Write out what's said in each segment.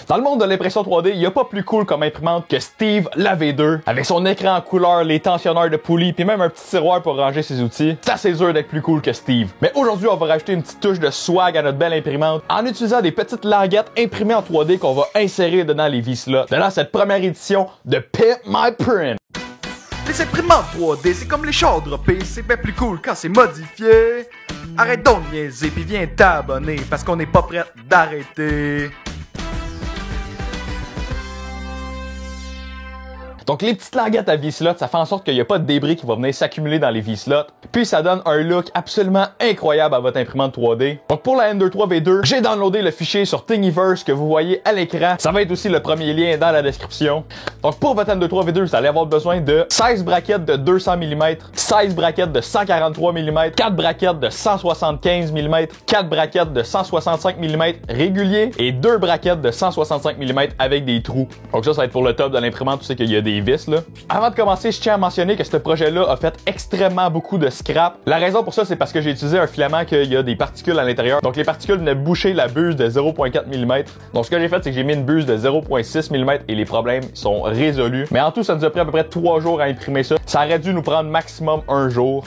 Dans le monde de l'impression 3D, il n'y a pas plus cool comme imprimante que Steve la V2. Avec son écran en couleur, les tensionneurs de poulie, puis même un petit tiroir pour ranger ses outils. C'est assez dur d'être plus cool que Steve. Mais aujourd'hui, on va rajouter une petite touche de swag à notre belle imprimante en utilisant des petites languettes imprimées en 3D qu'on va insérer dedans les V-slots. Dans cette première édition de Pimp My Print. Les imprimantes 3D, c'est comme les chars droppés, c'est bien plus cool quand c'est modifié. Arrête donc de niaiser pis viens t'abonner parce qu'on n'est pas prêt d'arrêter. Donc les petites languettes à V-slots, ça fait en sorte qu'il n'y a pas de débris qui va venir s'accumuler dans les V-slots. Puis ça donne un look absolument incroyable à votre imprimante 3D. Donc pour la M23 V2, j'ai downloadé le fichier sur Thingiverse que vous voyez à l'écran. Ça va être aussi le premier lien dans la description. Donc pour votre M23 V2, vous allez avoir besoin de 16 braquettes de 200 mm, 16 braquettes de 143 mm, 4 braquettes de 175 mm, 4 braquettes de 165 mm réguliers et 2 braquettes de 165 mm avec des trous. Donc ça va être pour le top de l'imprimante, tu sais qu'il y a des vis là. Avant de commencer, je tiens à mentionner que ce projet-là a fait extrêmement beaucoup de scrap. La raison pour ça, c'est parce que j'ai utilisé un filament qu'il y a des particules à l'intérieur. Donc les particules venaient boucher la buse de 0.4 mm. Donc ce que j'ai fait, c'est que j'ai mis une buse de 0.6 mm et les problèmes sont résolus. Mais en tout, ça nous a pris à peu près 3 jours à imprimer ça. Ça aurait dû nous prendre maximum 1 jour.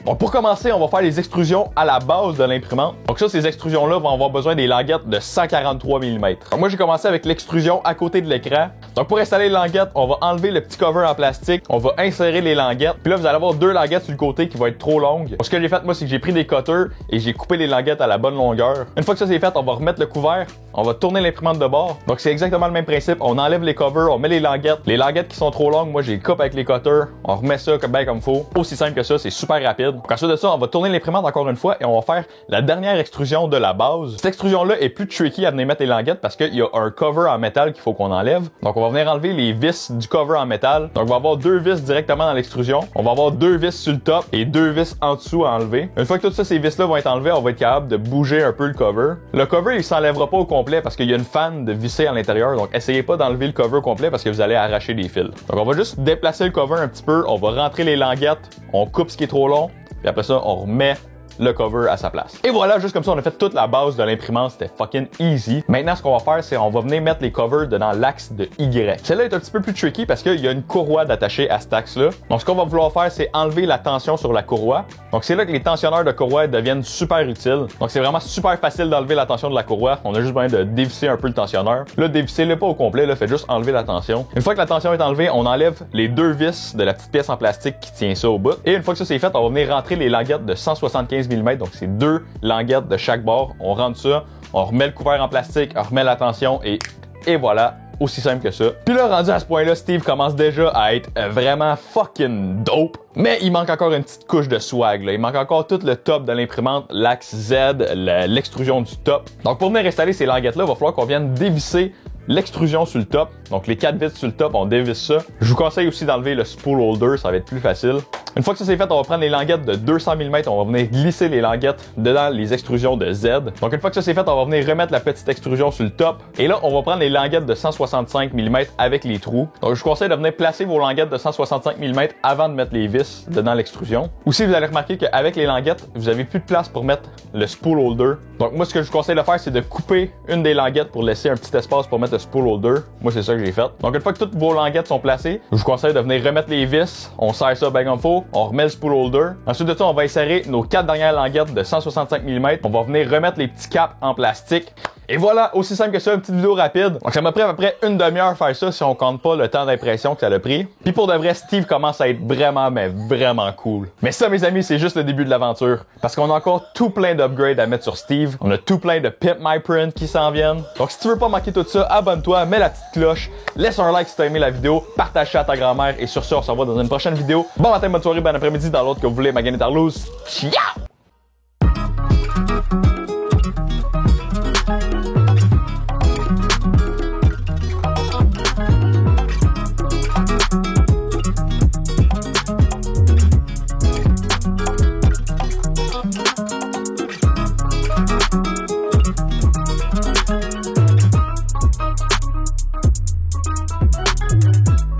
Donc pour commencer, on va faire les extrusions à la base de l'imprimante. Donc ça, ces extrusions-là vont avoir besoin des languettes de 143 mm. Donc moi, j'ai commencé avec l'extrusion à côté de l'écran. Donc pour installer les languettes, on va enlever le petit cover en plastique. On va insérer les languettes. Puis là, vous allez avoir 2 languettes sur le côté qui vont être trop longues. Donc ce que j'ai fait, moi, c'est que j'ai pris des cutters et j'ai coupé les languettes à la bonne longueur. Une fois que ça c'est fait, on va remettre le couvert. On va tourner l'imprimante de bord. Donc c'est exactement le même principe. On enlève les covers, on met les languettes. Les languettes qui sont trop longues, moi, je les coupe avec les cutters. On remet ça comme faut. Aussi simple que ça, c'est super rapide. Donc ensuite de ça, on va tourner l'imprimante encore une fois et on va faire la dernière extrusion de la base. Cette extrusion-là est plus tricky à venir mettre les languettes parce qu'il y a un cover en métal qu'il faut qu'on enlève. Donc on va venir enlever les vis du cover en métal. Donc on va avoir 2 vis directement dans l'extrusion. On va avoir 2 vis sur le top et 2 vis en dessous à enlever. Une fois que tout ça, ces vis-là vont être enlevées, on va être capable de bouger un peu le cover. Le cover, il s'enlèvera pas au complet parce qu'il y a une fan de visser à l'intérieur. Donc essayez pas d'enlever le cover complet parce que vous allez arracher des fils. Donc on va juste déplacer le cover un petit peu. On va rentrer les languettes. On coupe ce qui est trop long. Puis après ça, on remet le cover à sa place. Et voilà, juste comme ça, on a fait toute la base de l'imprimante. C'était fucking easy. Maintenant, ce qu'on va faire, c'est on va venir mettre les covers dans l'axe de Y. Celle-là est un petit peu plus tricky parce qu'il y a une courroie d'attacher à cet axe-là. Donc, ce qu'on va vouloir faire, c'est enlever la tension sur la courroie. Donc, c'est là que les tensionneurs de courroie deviennent super utiles. Donc, c'est vraiment super facile d'enlever la tension de la courroie. On a juste besoin de dévisser un peu le tensionneur. Là, dévissez-le pas au complet, là, faites juste enlever la tension. Une fois que la tension est enlevée, on enlève les 2 vis de la petite pièce en plastique qui tient ça au bout. Et une fois que ça c'est fait, on va venir rentrer les languettes de 175 mm. Donc, c'est 2 languettes de chaque bord. On rentre ça, on remet le couvert en plastique, on remet la tension et voilà. Aussi simple que ça. Puis là, rendu à ce point-là, Steve commence déjà à être vraiment fucking dope. Mais il manque encore une petite couche de swag, là. Il manque encore tout le top de l'imprimante, l'axe Z, l'extrusion du top. Donc pour venir installer ces languettes-là, il va falloir qu'on vienne dévisser l'extrusion sur le top. Donc les 4 vis sur le top, on dévisse ça. Je vous conseille aussi d'enlever le spool holder, ça va être plus facile. Une fois que ça c'est fait, on va prendre les languettes de 200 mm, on va venir glisser les languettes dedans les extrusions de Z. Donc une fois que ça c'est fait, on va venir remettre la petite extrusion sur le top. Et là, on va prendre les languettes de 165 mm avec les trous. Donc je vous conseille de venir placer vos languettes de 165 mm avant de mettre les vis dedans l'extrusion. Aussi, vous allez remarquer qu'avec les languettes, vous avez plus de place pour mettre le spool holder. Donc moi, ce que je vous conseille de faire, c'est de couper une des languettes pour laisser un petit espace pour mettre le spool holder. Moi, c'est ça que j'ai fait. Donc une fois que toutes vos languettes sont placées, je vous conseille de venir remettre les vis. On serre ça bien comme faut. On remet le spool holder. Ensuite de ça, on va insérer nos 4 dernières languettes de 165 mm. On va venir remettre les petits caps en plastique. Et voilà, aussi simple que ça, une petite vidéo rapide. Donc ça m'a pris à peu près une demi-heure faire ça si on compte pas le temps d'impression que ça a pris. Puis pour de vrai, Steve commence à être vraiment, mais vraiment cool. Mais ça, mes amis, c'est juste le début de l'aventure. Parce qu'on a encore tout plein d'upgrades à mettre sur Steve. On a tout plein de Pimp My Print qui s'en viennent. Donc si tu veux pas manquer tout ça, abonne-toi, mets la petite cloche, laisse un like si t'as aimé la vidéo, partage ça à ta grand-mère et sur ça, on se revoit dans une prochaine vidéo. Bon matin, bonne soirée, bon après-midi dans l'autre que vous voulez, Magané Tarlouse. Ciao!